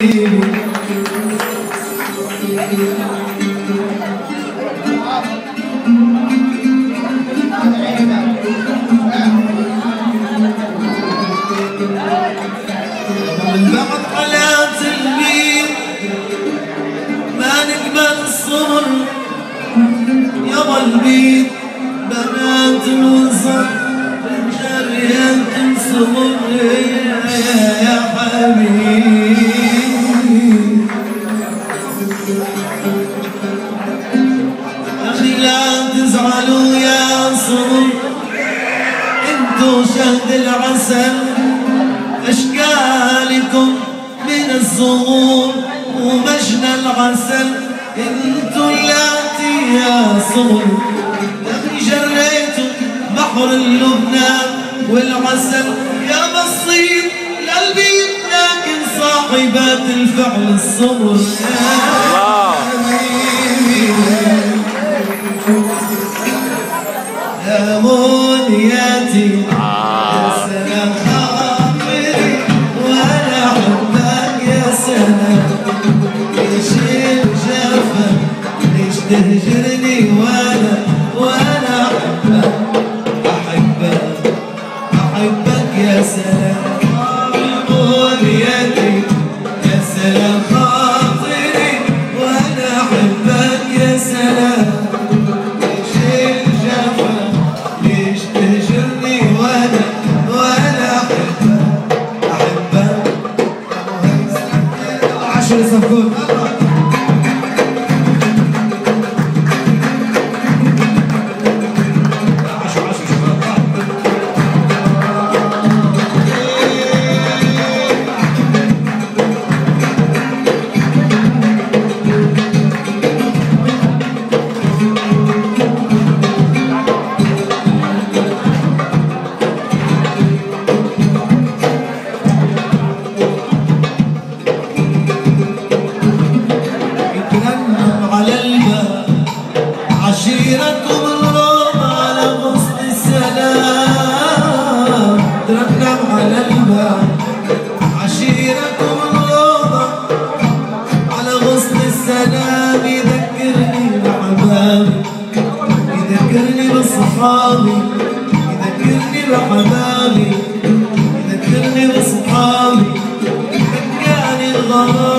بعد حياة البيت ما نقبل الصبر يابا البيت بنات الوسط جريت الصبر يا حبيبي أخي لا تزعلوا يا صبر انتو شهد العسل أشكالكم من الزهور ومجنى العسل انتو اللاتي يا صبر أخي جريتوا بحر اللبنان والعسل يا بسيط للبيت لكن صاحبات الفعل الصبر يا منياتي يا سلام خاطري وانا احبك يا سلام ليش جافك ليش تهجرني وانا احبك يا سلام منياتي يا سلام خاطري وانا احبك يا سلام Good. عشيرتكم الروضة على غصن السلام ترنم على الباب عشيرتكم الروضة على غصن السلام يذكرني بحبابي يذكرني بصحابي يذكرني بحبابي يذكرني بصحابي ذكرني الغرام